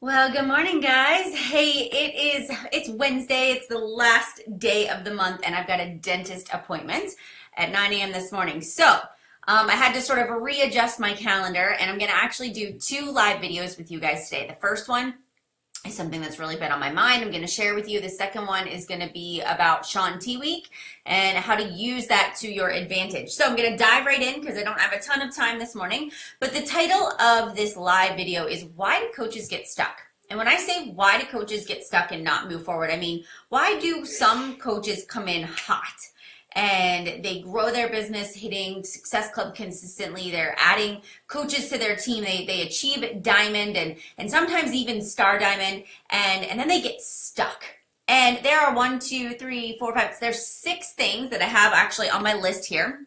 Well, good morning, guys. Hey, it's Wednesday. It's the last day of the month, and I've got a dentist appointment at 9 a.m. this morning. So, I had to sort of readjust my calendar, and I'm going to actually do two live videos with you guys today. The first one is something that's really been on my mind. I'm going to share with you. The second one is going to be about Sean T Week and how to use that to your advantage. So I'm going to dive right in because I don't have a ton of time this morning. But the title of this live video is Why Do Coaches Get Stuck? And when I say why do coaches get stuck and not move forward, I mean, why do some coaches come in hot and they grow their business hitting Success Club consistently? They're adding coaches to their team. They achieve diamond and sometimes even star diamond, and then they get stuck. And there are 1, 2, 3, 4, 5, there's 6 things that I have actually on my list here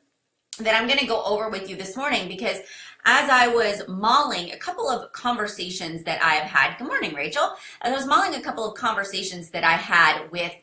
that I'm going to go over with you this morning, because as I was mauling a couple of conversations that I have had, good morning, Rachel. As I was mauling a couple of conversations that I had with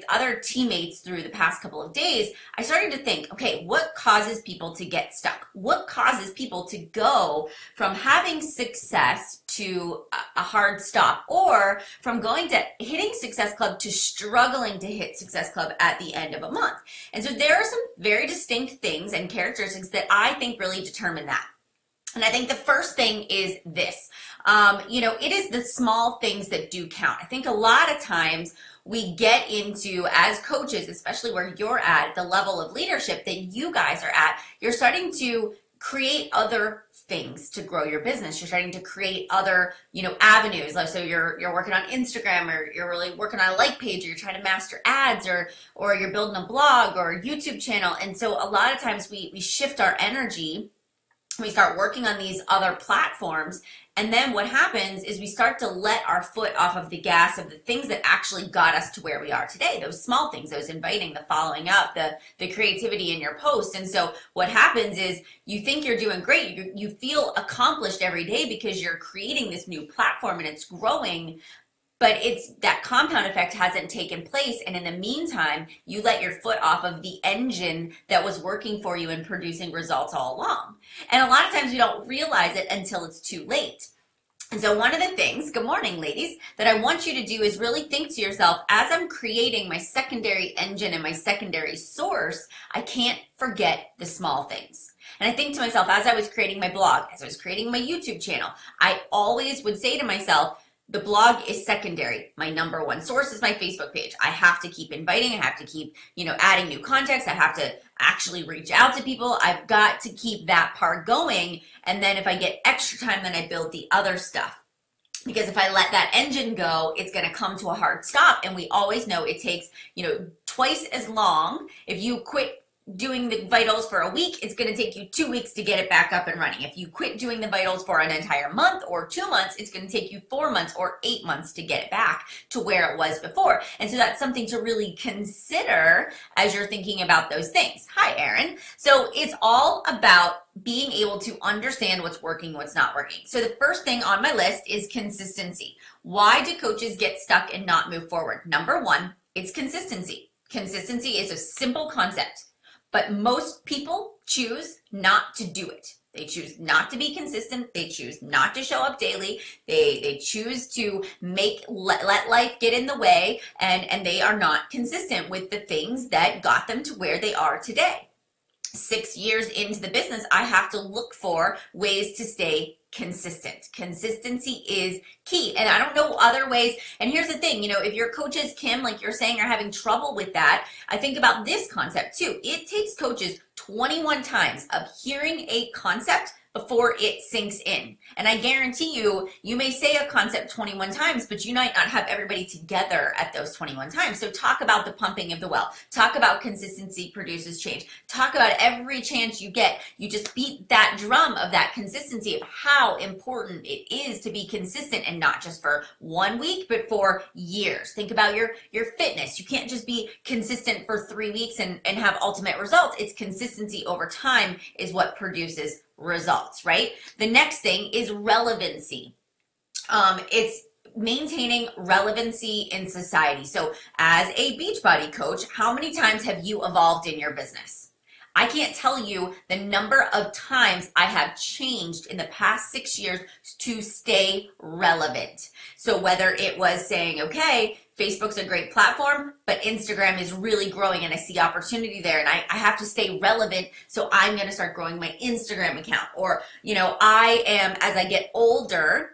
other teammates through the past couple of days, I started to think, okay, what causes people to get stuck? What causes people to go from having success to a hard stop, or from going to hitting Success Club to struggling to hit Success Club at the end of a month? And so there are some very distinct things and characteristics that I think really determine that. And I think the first thing is this. It is the small things that do count. I think a lot of times we get into, as coaches, especially where you're at, the level of leadership that you guys are at, you're starting to create other things to grow your business. You're starting to create other, avenues. Like, so you're working on Instagram, or you're really working on a like page, or you're trying to master ads, or you're building a blog or a YouTube channel. And so a lot of times we shift our energy. We start working on these other platforms, and then what happens is we start to let our foot off of the gas of the things that actually got us to where we are today. Those small things, those inviting, the following up, the creativity in your post. And so what happens is you think you're doing great. You feel accomplished every day because you're creating this new platform and it's growing. But it's that compound effect hasn't taken place, and in the meantime, you let your foot off of the engine that was working for you and producing results all along. And a lot of times we don't realize it until it's too late. And so one of the things, good morning, ladies, that I want you to do is really think to yourself, as I'm creating my secondary engine and my secondary source, I can't forget the small things. And I think to myself, as I was creating my blog, as I was creating my YouTube channel, I always would say to myself, the blog is secondary. My number one source is my Facebook page. I have to keep inviting. I have to keep, adding new context. I have to actually reach out to people. I've got to keep that part going. And then if I get extra time, then I build the other stuff. Because if I let that engine go, it's going to come to a hard stop. And we always know it takes, twice as long. If you quit doing the vitals for a week, it's going to take you 2 weeks to get it back up and running. If you quit doing the vitals for an entire month or 2 months, it's going to take you 4 months or 8 months to get it back to where it was before. And so that's something to really consider as you're thinking about those things. Hi, Erin. So it's all about being able to understand what's working, what's not working. So the first thing on my list is consistency. Why do coaches get stuck and not move forward? Number one, it's consistency. Consistency is a simple concept, but most people choose not to do it. They choose not to be consistent. They choose not to show up daily. They choose to let life get in the way, and they are not consistent with the things that got them to where they are today. 6 years into the business, I have to look for ways to stay consistent. Consistency is key. And I don't know other ways. And here's the thing, if your coaches, Kim, like you're saying, are having trouble with that, I think about this concept too. It takes coaches 21 times of hearing a concept before it sinks in. And I guarantee you, you may say a concept 21 times, but you might not have everybody together at those 21 times. So talk about the pumping of the well. Talk about consistency produces change. Talk about every chance you get, you just beat that drum of that consistency, of how important it is to be consistent, and not just for 1 week, but for years. Think about your fitness. You can't just be consistent for 3 weeks and have ultimate results. It's consistency over time is what produces results, right? The next thing is relevancy. It's maintaining relevancy in society. So as a Beachbody coach, how many times have you evolved in your business? I can't tell you the number of times I have changed in the past 6 years to stay relevant. So whether it was saying, okay, Facebook's a great platform, but Instagram is really growing and I see opportunity there and I have to stay relevant, so I'm going to start growing my Instagram account. Or, I am, as I get older,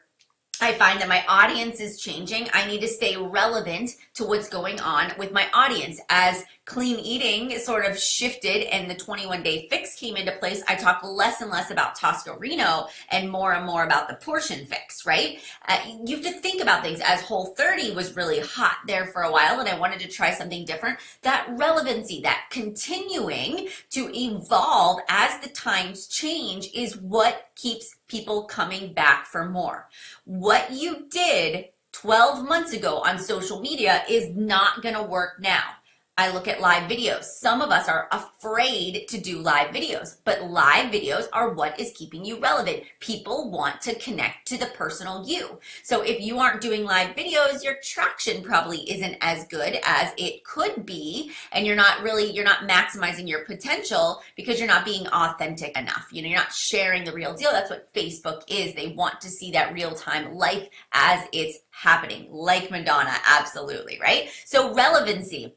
I find that my audience is changing. I need to stay relevant to what's going on with my audience. As clean eating sort of shifted and the 21-day fix came into place, I talk less and less about Toscarino and more about the portion fix, right? You have to think about things. As Whole30 was really hot there for a while and I wanted to try something different, that relevancy, that continuing to evolve as the times change is what keeps people coming back for more. What you did 12 months ago on social media is not going to work now. I look at live videos. Some of us are afraid to do live videos, but live videos are what is keeping you relevant. People want to connect to the personal you. So if you aren't doing live videos, your traction probably isn't as good as it could be, and you're not maximizing your potential because you're not being authentic enough. You're not sharing the real deal. That's what Facebook is. They want to see that real-time life as it's happening, like Madonna, absolutely, right? So relevancy.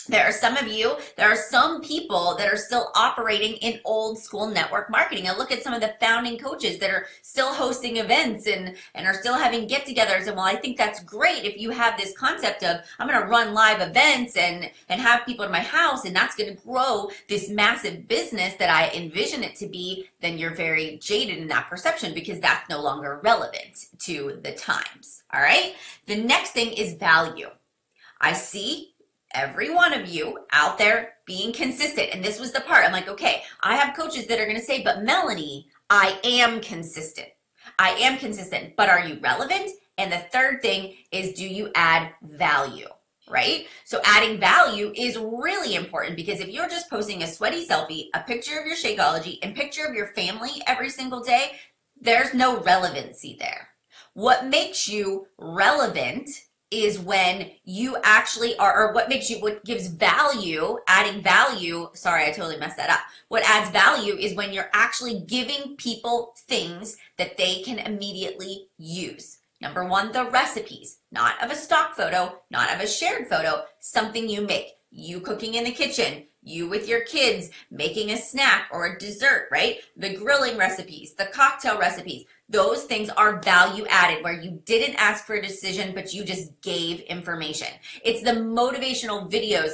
There are some people that are still operating in old school network marketing. I look at some of the founding coaches that are still hosting events and are still having get-togethers. And while I think that's great, if you have this concept of, I'm going to run live events and have people in my house, and that's going to grow this massive business that I envision it to be, then you're very jaded in that perception because that's no longer relevant to the times. All right. The next thing is value. I see every one of you out there being consistent. And this was the part. I'm like, okay, I have coaches that are going to say, but Melanie, I am consistent. I am consistent, but are you relevant? And the third thing is, do you add value, right? So adding value is really important, because if you're just posting a sweaty selfie, a picture of your Shakeology, and picture of your family every single day, there's no relevancy there. What makes you relevant is when you actually are, or what gives value, adding value, sorry, I totally messed that up. What adds value is when you're actually giving people things that they can immediately use. Number one, the recipes, not of a stock photo, not of a shared photo, something you make. You cooking in the kitchen, you with your kids making a snack or a dessert, right? The grilling recipes, the cocktail recipes. Those things are value added, where you didn't ask for a decision, but you just gave information. It's the motivational videos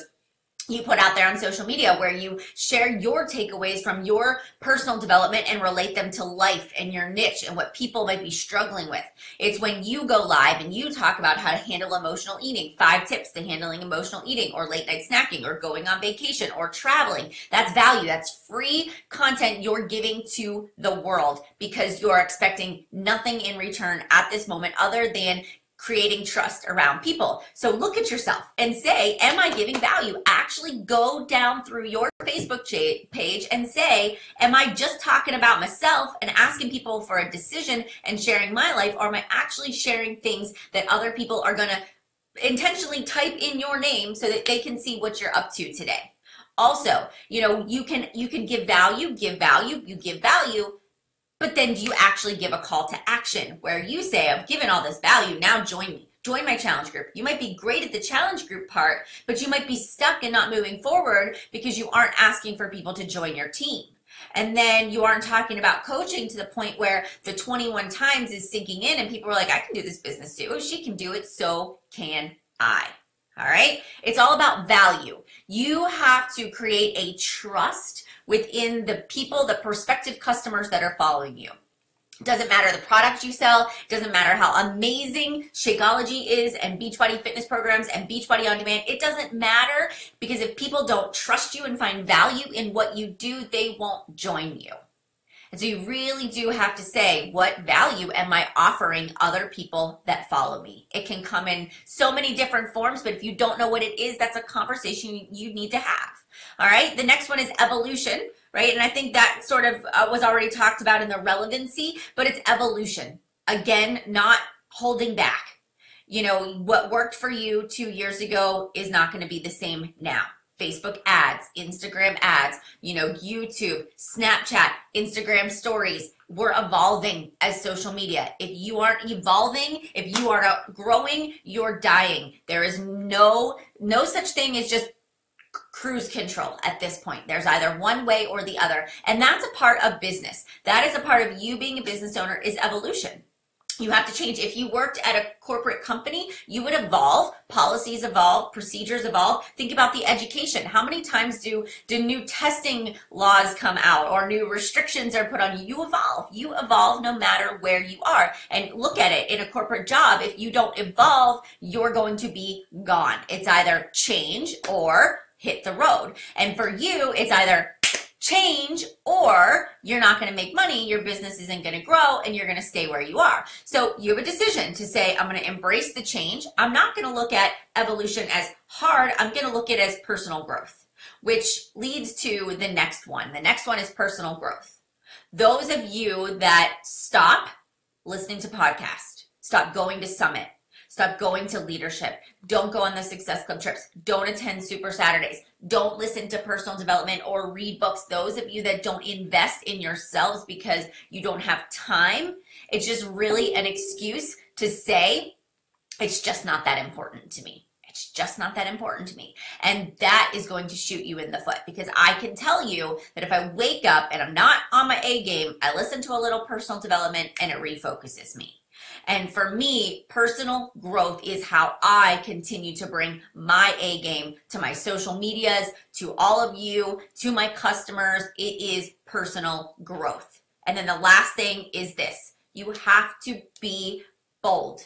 you put out there on social media where you share your takeaways from your personal development and relate them to life and your niche and what people might be struggling with. It's when you go live and you talk about how to handle emotional eating, 5 tips to handling emotional eating, or late night snacking, or going on vacation, or traveling. That's value. That's free content you're giving to the world because you're expecting nothing in return at this moment other than creating trust around people. So look at yourself and say, am I giving value? Actually go down through your Facebook page and say, am I just talking about myself and asking people for a decision and sharing my life, or am I actually sharing things that other people are going to intentionally type in your name so that they can see what you're up to today? Also, you can give value, you give value, but then do you actually give a call to action where you say, I've given all this value, now join me. Join my challenge group. You might be great at the challenge group part, but you might be stuck and not moving forward because you aren't asking for people to join your team. And then you aren't talking about coaching to the point where the 21 times is sinking in and people are like, I can do this business too. If she can do it, so can I. All right? It's all about value. You have to create a trust within the people, the prospective customers that are following you. It doesn't matter the product you sell. It doesn't matter how amazing Shakeology is and Beachbody fitness programs and Beachbody On Demand. It doesn't matter, because if people don't trust you and find value in what you do, they won't join you. And so you really do have to say, what value am I offering other people that follow me? It can come in so many different forms, but if you don't know what it is, that's a conversation you need to have. All right. The next one is evolution, right? And I think that sort of was already talked about in the relevancy, but it's evolution. Again, not holding back. What worked for you 2 years ago is not going to be the same now. Facebook ads, Instagram ads, YouTube, Snapchat, Instagram stories. We're evolving as social media. If you aren't evolving, if you are not growing, you're dying. There is no such thing as just cruise control at this point. There's either one way or the other. And that's a part of business. That is a part of you being a business owner, is evolution. You have to change. If you worked at a corporate company, you would evolve. Policies evolve, procedures evolve. Think about the education. How many times do new testing laws come out or new restrictions are put on you? You evolve. You evolve no matter where you are. And look at it in a corporate job. If you don't evolve, you're going to be gone. It's either change or hit the road. And for you, it's either change or you're not going to make money, your business isn't going to grow, and you're going to stay where you are. So you have a decision to say, I'm going to embrace the change. I'm not going to look at evolution as hard. I'm going to look at it as personal growth, which leads to the next one. The next one is personal growth. Those of you that stop listening to podcasts, stop going to Summit, stop going to leadership, don't go on the Success Club trips, don't attend Super Saturdays, don't listen to personal development or read books. Those of you that don't invest in yourselves because you don't have time, it's just really an excuse to say, it's just not that important to me. It's just not that important to me. And that is going to shoot you in the foot, because I can tell you that if I wake up and I'm not on my A game, I listen to a little personal development and it refocuses me. And for me, personal growth is how I continue to bring my A game to my social medias, to all of you, to my customers. It is personal growth. And then the last thing is this. You have to be bold.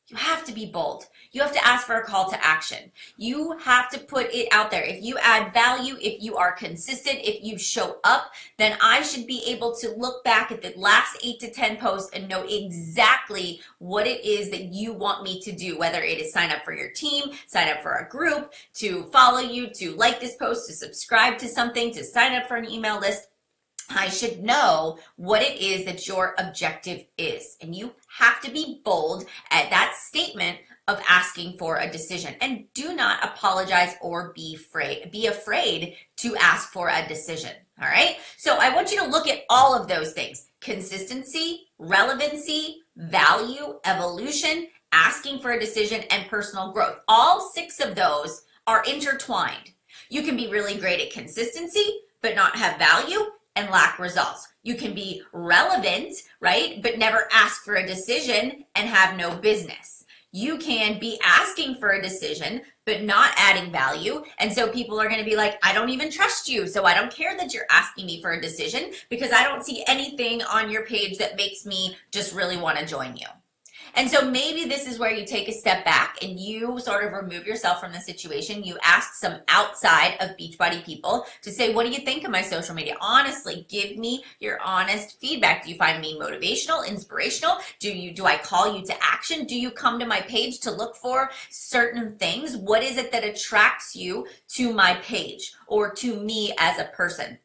You have to be bold. You have to ask for a call to action. You have to put it out there. If you add value, if you are consistent, if you show up, then I should be able to look back at the last 8 to 10 posts and know exactly what it is that you want me to do, whether it is sign up for your team, sign up for a group, to follow you, to like this post, to subscribe to something, to sign up for an email list. I should know what it is that your objective is. And you have to be bold at that statement of asking for a decision. And do not apologize or be afraid to ask for a decision. All right. So I want you to look at all of those things: consistency, relevancy, value, evolution, asking for a decision, and personal growth. All 6 of those are intertwined. You can be really great at consistency, but not have value and lack results. You can be relevant, right, but never ask for a decision and have no business. You can be asking for a decision, but not adding value. And so people are going to be like, I don't even trust you. So I don't care that you're asking me for a decision, because I don't see anything on your page that makes me just really want to join you. And so maybe this is where you take a step back and you sort of remove yourself from the situation. You ask some outside of Beachbody people to say, what do you think of my social media? Honestly, give me your honest feedback. Do you find me motivational, inspirational? Do I call you to action? Do you come to my page to look for certain things? What is it that attracts you to my page or to me as a person?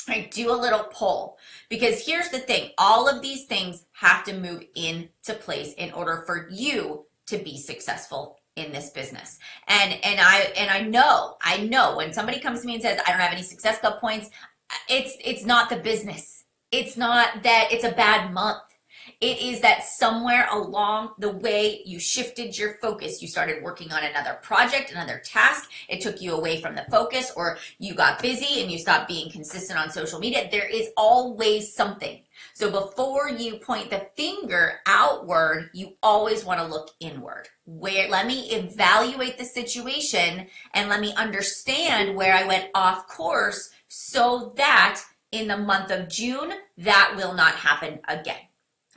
Right, do a little poll, because here's the thing. All of these things have to move into place in order for you to be successful in this business. And I know when somebody comes to me and says, I don't have any Success Club points, it's not the business. It's not that it's a bad month. It is that somewhere along the way you shifted your focus. You started working on another project, another task. It took you away from the focus, or you got busy and you stopped being consistent on social media. There is always something. So before you point the finger outward, you always want to look inward. Let me evaluate the situation and let me understand where I went off course, so that in the month of June, that will not happen again.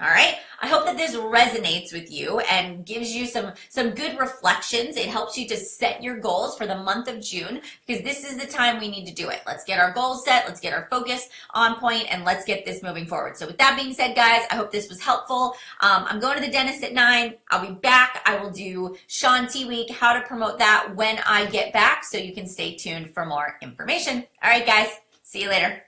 All right. I hope that this resonates with you and gives you some good reflections. It helps you to set your goals for the month of June, because this is the time we need to do it. Let's get our goals set. Let's get our focus on point, and let's get this moving forward. So with that being said, guys, I hope this was helpful. I'm going to the dentist at 9. I'll be back. I will do Shaun T Week, how to promote that when I get back. So you can stay tuned for more information. All right, guys. See you later.